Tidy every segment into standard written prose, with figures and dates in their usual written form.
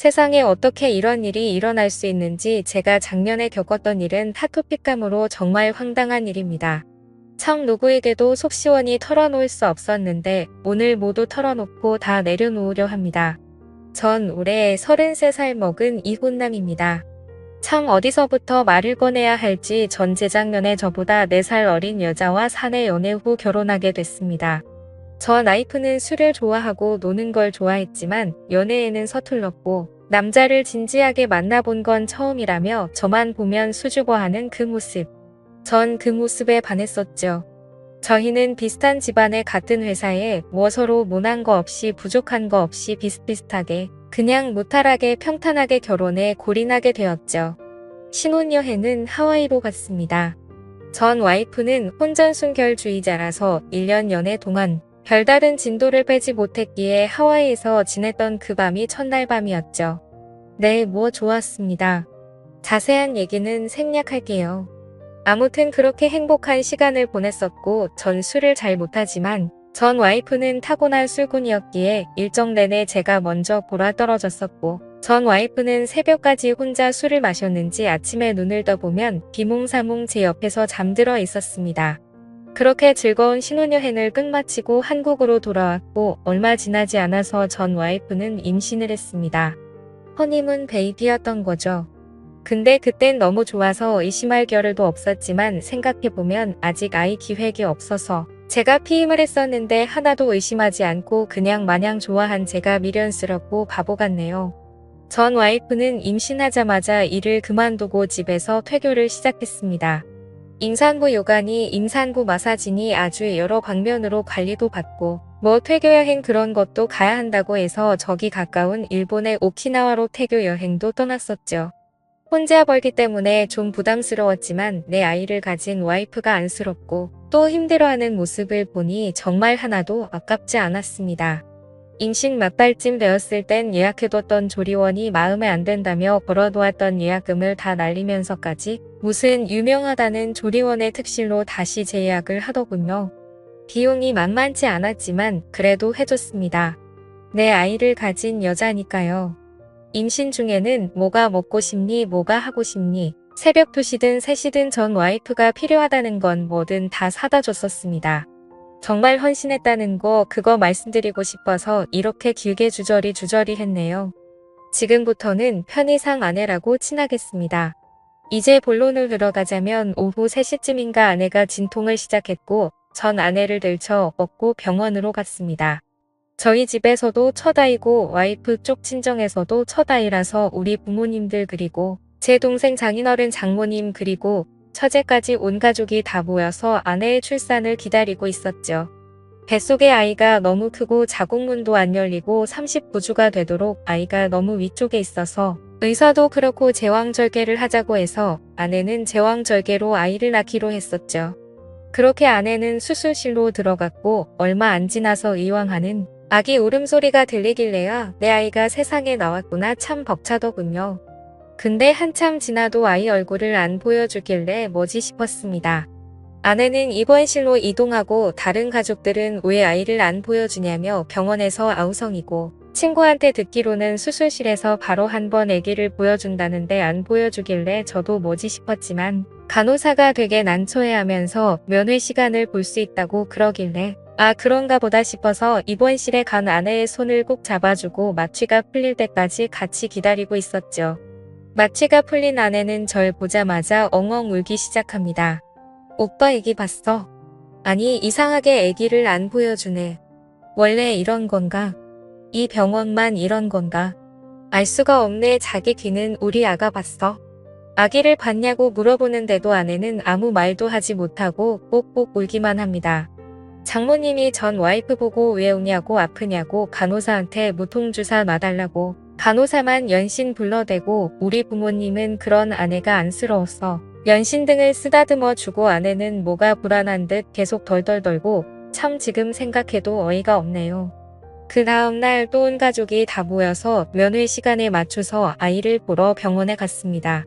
세상에 어떻게 이런 일이 일어날 수 있는지 제가 작년에 겪었던 일은 타토픽감으로 정말 황당한 일입니다. 참 누구에게도 속 시원히 털어놓을 수 없었는데 오늘 모두 털어놓고 다 내려놓으려 합니다. 전 올해 33살 먹은 이혼남입니다. 참 어디서부터 말을 꺼내야 할지 전 재작년에 저보다 4살 어린 여자와 사내 연애 후 결혼하게 됐습니다. 전 와이프는 술을 좋아하고 노는 걸 좋아했지만 연애에는 서툴렀고 남자를 진지하게 만나본 건 처음이라며 저만 보면 수줍어하는 그 모습. 전 그 모습에 반했었죠. 저희는 비슷한 집안에 같은 회사에 뭐 서로 모난 거 없이 부족한 거 없이 비슷비슷하게 그냥 무탈하게 평탄하게 결혼해 골인하게 되었죠. 신혼여행은 하와이로 갔습니다. 전 와이프는 혼전순결주의자라서 1년 연애 동안 별다른 진도를 빼지 못했기에 하와이에서 지냈던 그 밤이 첫날 밤이었죠. 네, 뭐 좋았습니다. 자세한 얘기는 생략할게요. 아무튼 그렇게 행복한 시간을 보냈었고 전 술을 잘 못하지만 전 와이프는 타고난 술꾼이었기에 일정 내내 제가 먼저 보라 떨어졌었고 전 와이프는 새벽까지 혼자 술을 마셨는지 아침에 눈을 떠보면 비몽사몽 제 옆에서 잠들어 있었습니다. 그렇게 즐거운 신혼여행을 끝마치고 한국으로 돌아왔고 얼마 지나지 않아서 전 와이프는 임신을 했습니다. 허니문 베이비였던 거죠. 근데 그땐 너무 좋아서 의심할 겨를도 없었지만 생각해보면 아직 아이 기획이 없어서 제가 피임을 했었는데 하나도 의심하지 않고 그냥 마냥 좋아한 제가 미련스럽고 바보 같네요. 전 와이프는 임신하자마자 일을 그만두고 집에서 퇴교를 시작했습니다. 임산부 요가니 임산부 마사지니 아주 여러 방면으로 관리도 받고 뭐 퇴교 여행 그런 것도 가야 한다고 해서 저기 가까운 일본의 오키나와로 퇴교 여행도 떠났었죠. 혼자 벌기 때문에 좀 부담스러웠지만 내 아이를 가진 와이프가 안쓰럽고 또 힘들어하는 모습을 보니 정말 하나도 아깝지 않았습니다. 임신 막달쯤 되었을 땐 예약해뒀던 조리원이 마음에 안 든다며 걸어놓았던 예약금을 다 날리면서까지 무슨 유명하다는 조리원의 특실로 다시 재예약을 하더군요. 비용이 만만치 않았지만 그래도 해줬습니다. 내 아이를 가진 여자니까요. 임신 중에는 뭐가 먹고 싶니 뭐가 하고 싶니 새벽 2시든 3시든 전 와이프가 필요하다는 건 뭐든 다 사다 줬었습니다. 정말 헌신했다는 거 그거 말씀드리고 싶어서 이렇게 길게 주저리 했네요. 지금부터는 편의상 아내라고 친하겠습니다. 이제 본론을 들어가자면 오후 3시쯤인가 아내가 진통을 시작했고 전 아내를 들쳐 업고 병원으로 갔습니다. 저희 집에서도 첫 아이고 와이프 쪽 친정에서도 첫 아이라서 우리 부모님들 그리고 제 동생 장인어른 장모님 그리고 처제까지 온 가족이 다 모여서 아내의 출산을 기다리고 있었죠. 뱃속의 아이가 너무 크고 자궁문도 안 열리고 39주가 되도록 아이가 너무 위쪽에 있어서 의사도 그렇고 제왕절개를 하자고 해서 아내는 제왕절개로 아이를 낳기로 했었죠. 그렇게 아내는 수술실로 들어갔고 얼마 안 지나서 이왕하는 아기 울음소리가 들리길래야 내 아이가 세상에 나왔구나 참 벅차더군요. 근데 한참 지나도 아이 얼굴을 안 보여주길래 뭐지 싶었습니다. 아내는 입원실로 이동하고 다른 가족들은 왜 아이를 안 보여주냐며 병원에서 아우성이고 친구한테 듣기로는 수술실에서 바로 한 번 아기를 보여준다는데 안 보여주길래 저도 뭐지 싶었지만 간호사가 되게 난처해하면서 면회 시간을 볼 수 있다고 그러길래 아 그런가 보다 싶어서 입원실에 간 아내의 손을 꼭 잡아주고 마취가 풀릴 때까지 같이 기다리고 있었죠. 마취가 풀린 아내는 절 보자마자 엉엉 울기 시작합니다. 오빠 애기 봤어? 아니 이상하게 애기를 안 보여주네. 원래 이런 건가? 이 병원만 이런 건가? 알 수가 없네. 자기 귀는 우리 아가 봤어? 아기를 봤냐고 물어보는데도 아내는 아무 말도 하지 못하고 꼭꼭 울기만 합니다. 장모님이 전 와이프 보고 왜 우냐고 아프냐고 간호사한테 무통주사 놔달라고 간호사만 연신 불러대고 우리 부모님은 그런 아내가 안쓰러웠어. 연신등을 쓰다듬어 주고 아내는 뭐가 불안한 듯 계속 덜덜 떨고 참 지금 생각해도 어이가 없네요. 그 다음날 또 온 가족이 다 모여서 면회 시간에 맞춰서 아이를 보러 병원에 갔습니다.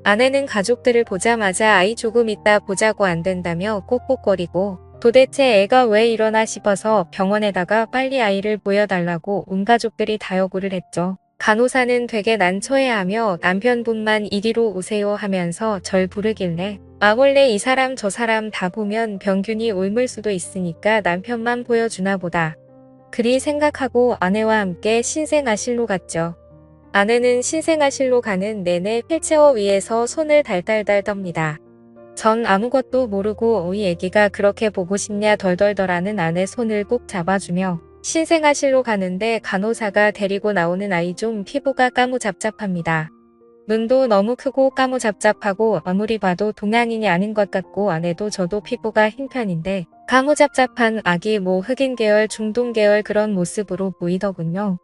아내는 가족들을 보자마자 아이 조금 있다 보자고 안 된다며 꼿꼿거리고 도대체 애가 왜 이러나 싶어서 병원에다가 빨리 아이를 보여달라고 온 가족들이 다 요구를 했죠. 간호사는 되게 난처해하며 남편분만 이리로 오세요 하면서 절 부르길래 몰래 이 사람 저 사람 다 보면 병균이 옮을 수도 있으니까 남편만 보여주나 보다. 그리 생각하고 아내와 함께 신생아실로 갔죠. 아내는 신생아실로 가는 내내 휠체어 위에서 손을 달달달 떱니다. 전 아무것도 모르고 우리 애기가 그렇게 보고 싶냐 덜덜덜하는 아내 손을 꼭 잡아주며 신생아실로 가는데 간호사가 데리고 나오는 아이 좀 피부가 까무잡잡합니다. 눈도 너무 크고 까무잡잡하고 아무리 봐도 동양인이 아닌 것 같고 아내도 저도 피부가 흰 편인데 까무잡잡한 아기 흑인 계열 중동 계열 그런 모습으로 보이더군요.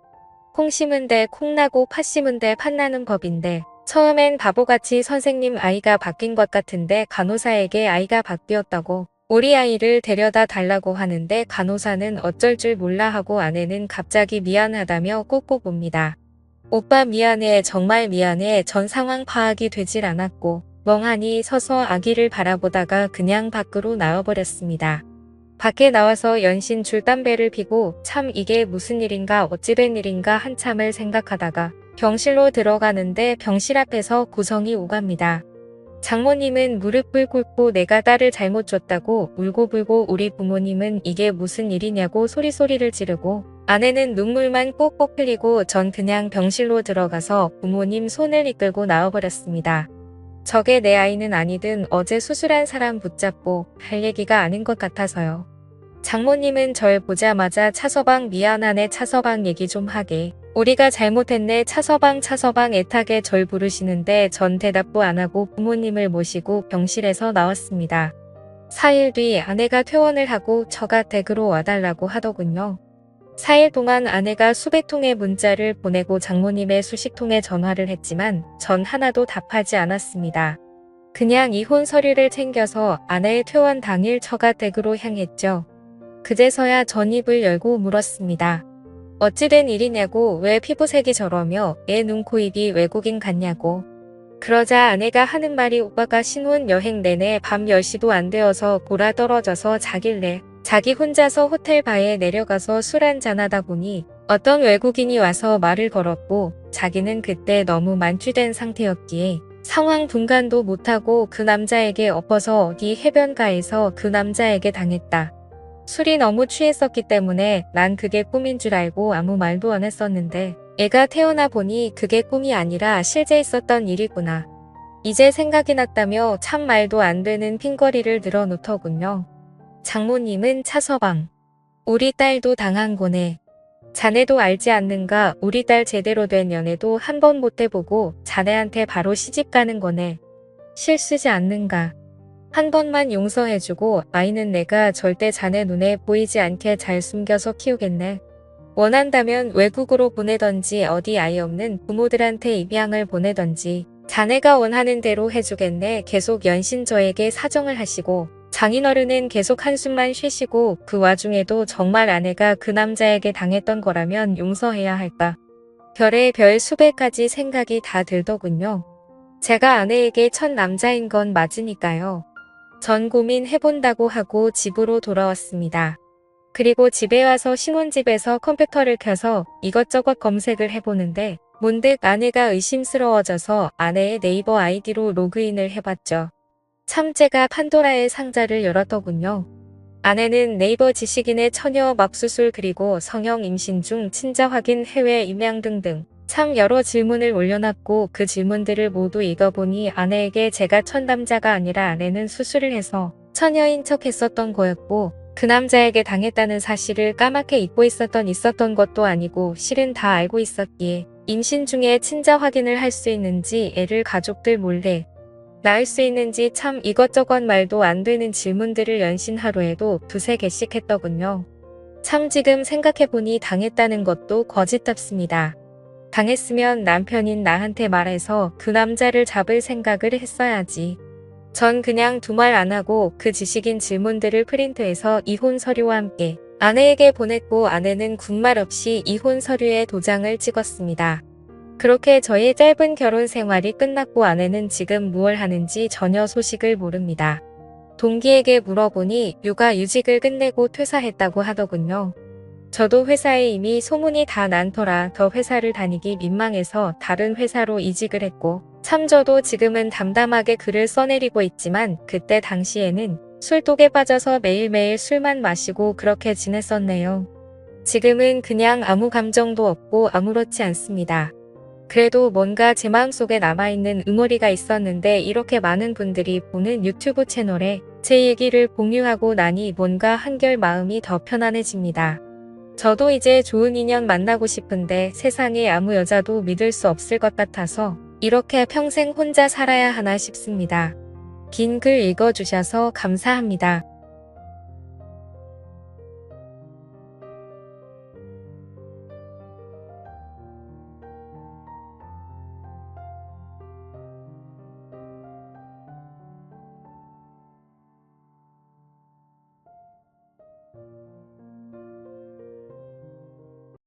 콩 심은데 콩나고 팥 심은데 팥나는 법인데 처음엔 바보같이 선생님 아이가 바뀐 것 같은데 간호사에게 아이가 바뀌었다고 우리 아이를 데려다 달라고 하는데 간호사는 어쩔 줄 몰라 하고 아내는 갑자기 미안하다며 꾹꾹 옵니다. 오빠 미안해 정말 미안해 전 상황 파악이 되질 않았고 멍하니 서서 아기를 바라보다가 그냥 밖으로 나와버렸습니다. 밖에 나와서 연신 줄담배를 피고 참 이게 무슨 일인가 어찌된 일인가 한참을 생각하다가 병실로 들어가는데 병실 앞에서 고성이 오갑니다. 장모님은 무릎을 꿇고 내가 딸을 잘못 줬다고 울고불고 우리 부모님은 이게 무슨 일이냐고 소리소리를 지르고 아내는 눈물만 뽁뽁 흘리고 전 그냥 병실로 들어가서 부모님 손을 이끌고 나와버렸습니다. 저게 내 아이는 아니든 어제 수술한 사람 붙잡고 할 얘기가 아닌 것 같아서요. 장모님은 절 보자마자 차서방 미안하네 차서방 얘기 좀 하게. 우리가 잘못했네 차서방 애타게 절 부르시는데 전 대답도 안하고 부모님을 모시고 병실에서 나왔습니다. 4일 뒤 아내가 퇴원을 하고 저가 댁으로 와달라고 하더군요. 4일 동안 아내가 수백 통의 문자를 보내고 장모님의 수십 통의 전화를 했지만 전 하나도 답하지 않았습니다. 그냥 이혼 서류를 챙겨서 아내의 퇴원 당일 처가 댁으로 향했죠. 그제서야 전 입을 열고 물었습니다. 어찌된 일이냐고 왜 피부색이 저러며 애 눈, 코, 입이 외국인 같냐고. 그러자 아내가 하는 말이 오빠가 신혼 여행 내내 밤 10시도 안 되어서 골아 떨어져서 자길래 자기 혼자서 호텔 바에 내려가서 술 한잔하다 보니 어떤 외국인이 와서 말을 걸었고 자기는 그때 너무 만취된 상태였기에 상황 분간도 못하고 그 남자에게 엎어서 어디 해변가에서 그 남자에게 당했다. 술이 너무 취했었기 때문에 난 그게 꿈인 줄 알고 아무 말도 안 했었는데 애가 태어나 보니 그게 꿈이 아니라 실제 있었던 일이구나. 이제 생각이 났다며 참 말도 안 되는 핑거리를 늘어놓더군요. 장모님은 차서방. 우리 딸도 당한 거네. 자네도 알지 않는가 우리 딸 제대로 된 연애도 한 번 못 해보고 자네한테 바로 시집 가는 거네. 실수지 않는가. 한 번만 용서해주고 아이는 내가 절대 자네 눈에 보이지 않게 잘 숨겨서 키우겠네. 원한다면 외국으로 보내던지 어디 아이 없는 부모들한테 입양을 보내던지 자네가 원하는 대로 해주겠네. 계속 연신 저에게 사정을 하시고 장인어른은 계속 한숨만 쉬시고 그 와중에도 정말 아내가 그 남자에게 당했던 거라면 용서해야 할까. 별의 별 수백 가지 생각이 다 들더군요. 제가 아내에게 첫 남자인 건 맞으니까요. 전 고민해본다고 하고 집으로 돌아왔습니다. 그리고 집에 와서 신혼집에서 컴퓨터를 켜서 이것저것 검색을 해보는데 문득 아내가 의심스러워져서 아내의 네이버 아이디로 로그인을 해봤죠. 참제가 판도라의 상자를 열었더군요. 아내는 네이버 지식인의 처녀 맙수술 그리고 성형 임신 중 친자 확인 해외 입양 등등 참 여러 질문을 올려놨고 그 질문들을 모두 읽어보니 아내에게 제가 첫 남자가 아니라 아내는 수술을 해서 처녀인 척 했었던 거였고 그 남자에게 당했다는 사실을 까맣게 잊고 있었던 것도 아니고 실은 다 알고 있었기에 임신 중에 친자 확인을 할 수 있는지 애를 가족들 몰래 낳을 수 있는지 참 이것저것 말도 안 되는 질문들을 연신 하루에도 두세 개씩 했더군요. 참 지금 생각해보니 당했다는 것도 거짓답습니다. 당했으면 남편인 나한테 말해서 그 남자를 잡을 생각을 했어야지. 전 그냥 두말 안 하고 그 지식인 질문들을 프린트해서 이혼 서류와 함께 아내에게 보냈고 아내는 군말 없이 이혼 서류에 도장을 찍었습니다. 그렇게 저의 짧은 결혼 생활이 끝났고 아내는 지금 무얼 하는지 전혀 소식을 모릅니다. 동기에게 물어보니 육아휴직을 끝내고 퇴사했다고 하더군요. 저도 회사에 이미 소문이 다 난 터라 더 회사를 다니기 민망해서 다른 회사로 이직을 했고, 참 저도 지금은 담담하게 글을 써내리고 있지만 그때 당시에는 술독에 빠져서 매일매일 술만 마시고 그렇게 지냈었네요. 지금은 그냥 아무 감정도 없고 아무렇지 않습니다. 그래도 뭔가 제 마음속에 남아있는 응어리가 있었는데 이렇게 많은 분들이 보는 유튜브 채널에 제 얘기를 공유하고 나니 뭔가 한결 마음이 더 편안해집니다. 저도 이제 좋은 인연 만나고 싶은데 세상에 아무 여자도 믿을 수 없을 것 같아서 이렇게 평생 혼자 살아야 하나 싶습니다. 긴 글 읽어주셔서 감사합니다.